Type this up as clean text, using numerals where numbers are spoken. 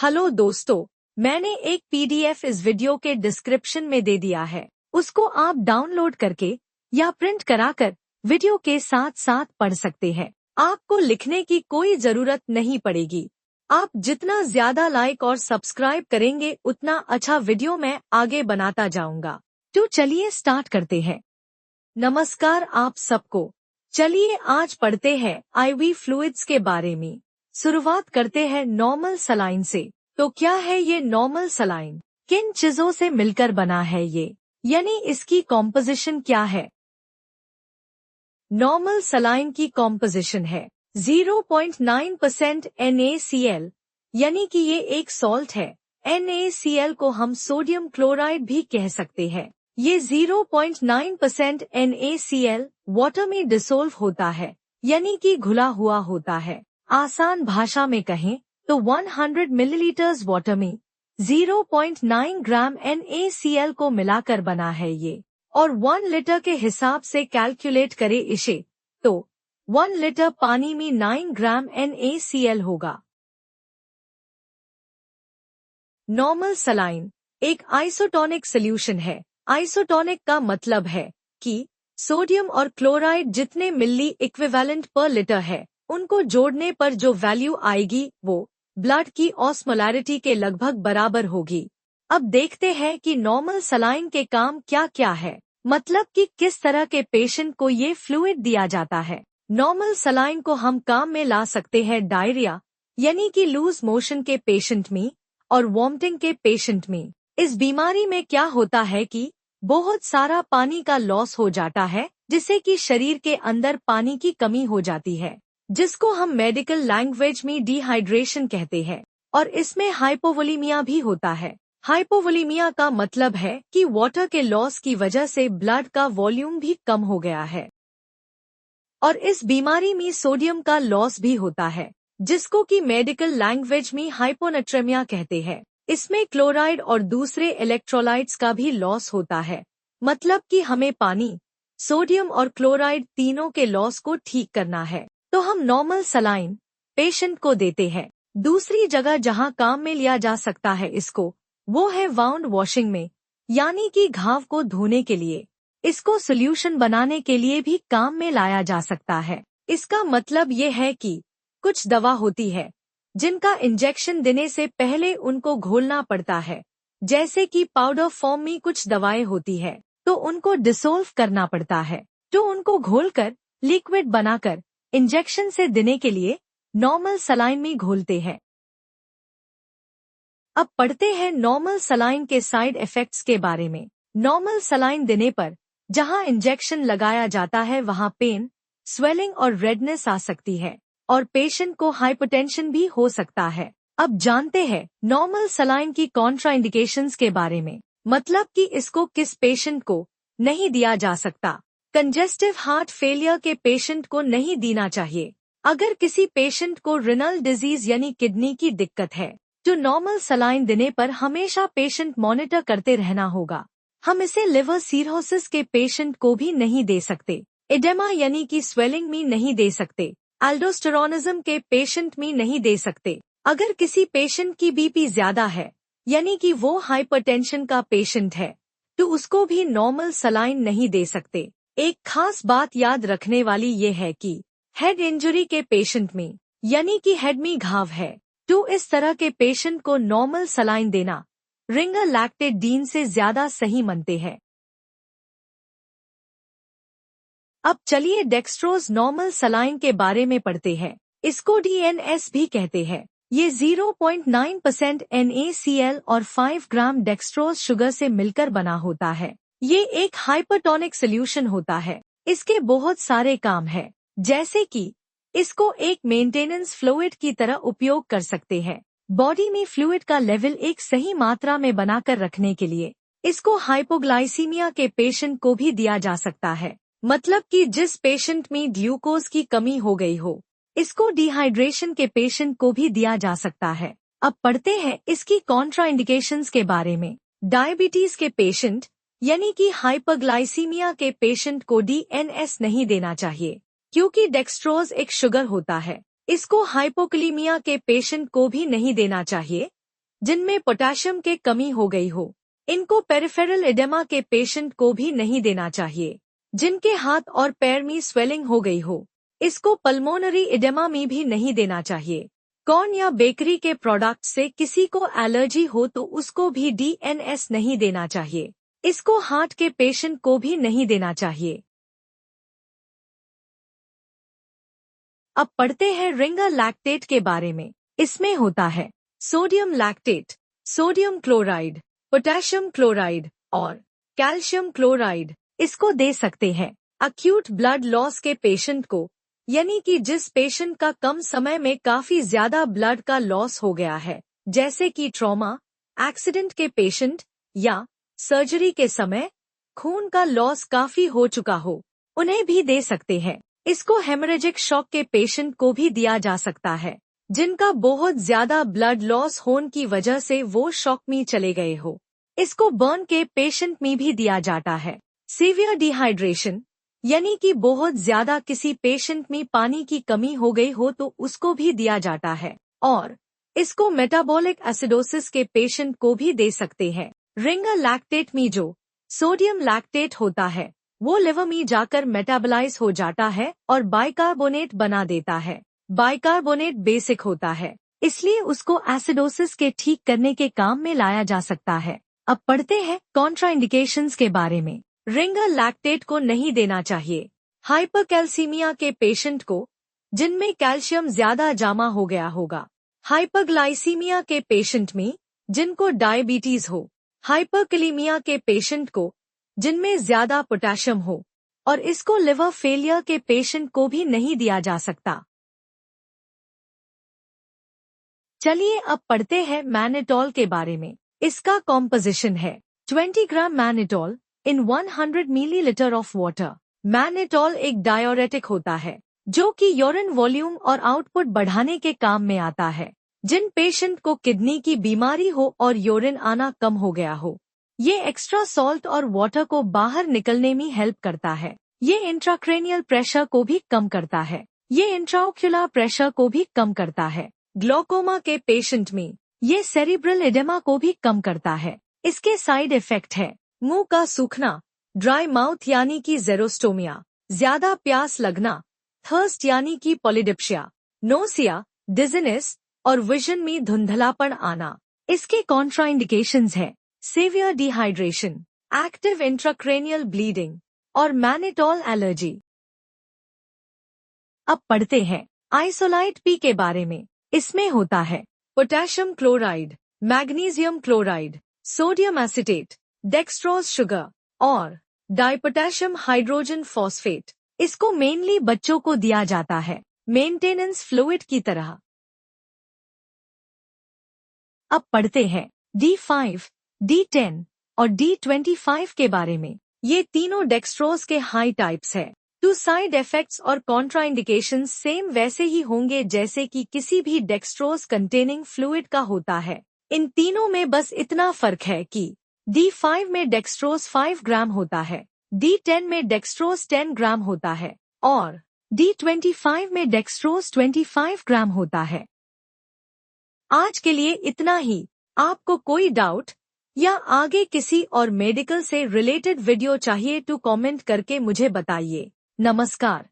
Hello दोस्तों, मैंने एक पीडीएफ इस वीडियो के डिस्क्रिप्शन में दे दिया है। उसको आप डाउनलोड करके या प्रिंट कराकर वीडियो के साथ साथ पढ़ सकते हैं। आपको लिखने की कोई जरूरत नहीं पड़ेगी। आप जितना ज्यादा लाइक और सब्सक्राइब करेंगे उतना अच्छा वीडियो मैं आगे बनाता जाऊंगा। तो चलिए स्टार्ट करते हैं। नमस्कार आप सबको। चलिए आज पढ़ते हैं आईवी फ्लूइड्स के बारे में। शुरुआत करते हैं नॉर्मल सलाइन से। तो क्या है ये नॉर्मल सलाइन? किन चीजों से मिलकर बना है ये, यानी इसकी कॉम्पोजिशन क्या है? नॉर्मल सलाइन की कॉम्पोजिशन है 0.9% NaCl, यानी कि ये एक सॉल्ट है। NaCl को हम सोडियम क्लोराइड भी कह सकते हैं। ये 0.9% NaCl वाटर में डिसोल्व होता है, यानी कि घुला हुआ होता है। आसान भाषा में कहें तो 100 मिलीलीटर्स वाटर में 0.9 ग्राम NaCl को मिलाकर बना है ये। और 1 लीटर के हिसाब से कैलकुलेट करें इसे तो 1 लीटर पानी में 9 ग्राम NaCl होगा। नॉर्मल सलाइन एक आइसोटोनिक सॉल्यूशन है। आइसोटोनिक का मतलब है कि सोडियम और क्लोराइड जितने मिली इक्विवेलेंट पर लीटर है, उनको जोड़ने पर जो वैल्यू आएगी वो ब्लड की ऑस्मोलैरिटी के लगभग बराबर होगी। अब देखते हैं कि नॉर्मल सलाइन के काम क्या क्या है, मतलब कि किस तरह के पेशेंट को ये फ्लूइड दिया जाता है। नॉर्मल सलाइन को हम काम में ला सकते हैं डायरिया यानी कि लूज मोशन के पेशेंट में और वॉमिटिंग के पेशेंट में। इस बीमारी में क्या होता है कि बहुत सारा पानी का लॉस हो जाता है, जिससे कि शरीर के अंदर पानी की कमी हो जाती है, जिसको हम मेडिकल लैंग्वेज में डिहाइड्रेशन कहते हैं। और इसमें हाइपोवोलीमिया भी होता है। हाइपोवोलीमिया का मतलब है कि वाटर के लॉस की वजह से ब्लड का वॉल्यूम भी कम हो गया है। और इस बीमारी में सोडियम का लॉस भी होता है, जिसको कि मेडिकल लैंग्वेज में हाइपोनेट्रेमिया कहते हैं। इसमें क्लोराइड और दूसरे इलेक्ट्रोलाइट्स का भी लॉस होता है, मतलब कि हमें पानी, सोडियम और क्लोराइड तीनों के लॉस को ठीक करना है, तो हम नॉर्मल सलाइन पेशेंट को देते हैं। दूसरी जगह जहां काम में लिया जा सकता है इसको, वो है वाउंड वॉशिंग में, यानी कि घाव को धोने के लिए। इसको सोल्यूशन बनाने के लिए भी काम में लाया जा सकता है। इसका मतलब ये है कि कुछ दवा होती है जिनका इंजेक्शन देने से पहले उनको घोलना पड़ता है, जैसे कि पाउडर फॉर्म में कुछ दवाएं होती है, तो उनको डिसोल्व करना पड़ता है, तो उनको घोलकर लिक्विड बनाकर इंजेक्शन से देने के लिए नॉर्मल सलाइन में घोलते हैं। अब पढ़ते हैं नॉर्मल सलाइन के साइड इफेक्ट्स के बारे में। नॉर्मल सलाइन देने पर जहां इंजेक्शन लगाया जाता है वहां पेन, स्वेलिंग और रेडनेस आ सकती है और पेशेंट को हाइपरटेंशन भी हो सकता है। अब जानते हैं नॉर्मल सलाइन की कॉन्ट्राइंडिकेशंस के बारे में, मतलब कि इसको किस पेशेंट को नहीं दिया जा सकता। कंजेस्टिव हार्ट फेलियर के पेशेंट को नहीं देना चाहिए। अगर किसी पेशेंट को रिनल डिजीज यानी किडनी की दिक्कत है तो नॉर्मल सलाइन देने पर हमेशा पेशेंट मॉनिटर करते रहना होगा। हम इसे लिवर सिरोसिस के पेशेंट को भी नहीं दे सकते। एडेमा यानी कि स्वेलिंग में नहीं दे सकते। एल्डोस्टेरोनिज्म के पेशेंट में नहीं दे सकते। अगर किसी पेशेंट की बीपी ज्यादा है, यानी कि वो हाइपरटेंशन का पेशेंट है, तो उसको भी नॉर्मल सलाइन नहीं दे सकते। एक खास बात याद रखने वाली ये है कि हेड इंजरी के पेशेंट में, यानी कि हेड में घाव है, तो इस तरह के पेशेंट को नॉर्मल सलाइन देना रिंगर लैक्टेडीन से ज्यादा सही मानते हैं। अब चलिए डेक्सट्रोज नॉर्मल सलाइन के बारे में पढ़ते हैं। इसको DNS भी कहते हैं। ये 0.9% NaCl और 5 ग्राम डेक्सट्रोज शुगर से मिलकर बना होता है। ये एक हाइपरटोनिक सॉल्यूशन होता है। इसके बहुत सारे काम हैं, जैसे कि इसको एक मेंटेनेंस फ्लूइड की तरह उपयोग कर सकते हैं। बॉडी में फ्लूइड का लेवल एक सही मात्रा में बनाकर रखने के लिए इसको हाइपोग्लाइसीमिया के पेशेंट को भी दिया जा सकता है, मतलब कि जिस पेशेंट में ग्लूकोज की कमी हो गई हो। इसको डिहाइड्रेशन के पेशेंट को भी दिया जा सकता है। अब पढ़ते हैं इसकी कॉन्ट्राइंडिकेशंस के बारे में। डायबिटीज के पेशेंट यानी कि हाइपरग्लाइसीमिया के पेशेंट को DNS नहीं देना चाहिए, क्योंकि डेक्सट्रोज एक शुगर होता है। इसको हाइपोकलीमिया के पेशेंट को भी नहीं देना चाहिए, जिनमें पोटेशियम के कमी हो गई हो। इनको पेरिफेरल एडेमा के पेशेंट को भी नहीं देना चाहिए, जिनके हाथ और पैर में स्वेलिंग हो गई हो। इसको पल्मोनरी एडेमा में भी नहीं देना चाहिए। कॉर्न या बेकरी के प्रोडक्ट से किसी को एलर्जी हो तो उसको भी DNS नहीं देना चाहिए। इसको हार्ट के पेशेंट को भी नहीं देना चाहिए। अब पढ़ते हैं रिंगर लैक्टेट के बारे में। इसमें होता है sodium lactate, sodium chloride, potassium chloride और कैल्शियम क्लोराइड। इसको दे सकते हैं अक्यूट ब्लड लॉस के पेशेंट को, यानी कि जिस पेशेंट का कम समय में काफी ज्यादा ब्लड का लॉस हो गया है, जैसे कि ट्रॉमा, एक्सीडेंट के पेशेंट या सर्जरी के समय खून का लॉस काफी हो चुका हो, उन्हें भी दे सकते हैं। इसको हेमरेजिक शॉक के पेशेंट को भी दिया जा सकता है, जिनका बहुत ज्यादा ब्लड लॉस होने की वजह से वो शॉक में चले गए हो। इसको बर्न के पेशेंट में भी दिया जाता है। सीवियर डिहाइड्रेशन, यानी कि बहुत ज्यादा किसी पेशेंट में पानी की कमी हो गई हो तो उसको भी दिया जाता है। और इसको मेटाबॉलिक एसिडोसिस के पेशेंट को भी दे सकते हैं। रिंगर लैक्टेट में जो सोडियम लैक्टेट होता है वो लिवर में जाकर मेटाबलाइज हो जाता है और बाइकार्बोनेट बना देता है। बाइकार्बोनेट बेसिक होता है, इसलिए उसको एसिडोसिस के ठीक करने के काम में लाया जा सकता है। अब पढ़ते हैं कॉन्ट्राइंडिकेशंस के बारे में। रिंगर लैक्टेट को नहीं देना चाहिए हाइपरकैल्सीमिया के पेशेंट को, जिनमें कैल्शियम ज्यादा जमा हो गया होगा। हाइपरग्लाइसीमिया के पेशेंट में, जिनको डायबिटीज हो। हाइपरकलीमिया के पेशेंट को, जिनमें ज्यादा पोटेशियम हो। और इसको लिवर फेलियर के पेशेंट को भी नहीं दिया जा सकता। चलिए अब पढ़ते हैं मैनेटॉल के बारे में। इसका कॉम्पोजिशन है 20 ग्राम मैनेटॉल इन 100 मिलीलीटर ऑफ वाटर। मैनेटॉल एक डायोरेटिक होता है जो कि यूरिन वॉल्यूम और आउटपुट बढ़ाने के काम में आता है। जिन पेशेंट को किडनी की बीमारी हो और यूरिन आना कम हो गया हो, ये एक्स्ट्रा सॉल्ट और वाटर को बाहर निकलने में हेल्प करता है। ये इंट्राक्रेनियल प्रेशर को भी कम करता है। ये इंट्राओक्युलर प्रेशर को भी कम करता है। ग्लोकोमा के पेशेंट में ये सेरिब्रल एडेमा को भी कम करता है। इसके साइड इफेक्ट है मुंह का सूखना, ड्राई माउथ यानी कि जेरोस्टोमिया, ज्यादा प्यास लगना, थर्स्ट यानी कि पॉलीडिप्सिया, नोसिया, डिजीनेस और विजन में धुंधलापन आना। इसके कॉन्ट्राइंडिकेशंस है severe dehydration, active intracranial bleeding और मैनेटॉल एलर्जी। अब पढ़ते हैं आइसोलाइट पी के बारे में। इसमें होता है potassium chloride, magnesium chloride, sodium acetate, dextrose sugar और डाइपोटेशियम हाइड्रोजन फॉस्फेट। इसको मेनली बच्चों को दिया जाता है मेंटेनेंस फ्लूइड की तरह। अब पढ़ते हैं D5, D10 और D25 के बारे में। ये तीनों डेक्सट्रोज के हाई टाइप्स है। टू साइड इफेक्ट्स और कॉन्ट्राइंडिकेशंस सेम वैसे ही होंगे जैसे कि किसी भी डेक्सट्रोज कंटेनिंग फ्लूइड का होता है। इन तीनों में बस इतना फर्क है कि D5 में डेक्सट्रोज 5 ग्राम होता है, D10 में डेक्सट्रोज 10 ग्राम होता है और D25 में डेक्सट्रोज 25 ग्राम होता है। आज के लिए इतना ही। आपको कोई डाउट या आगे किसी और मेडिकल से रिलेटेड वीडियो चाहिए तो कमेंट करके मुझे बताइए। नमस्कार।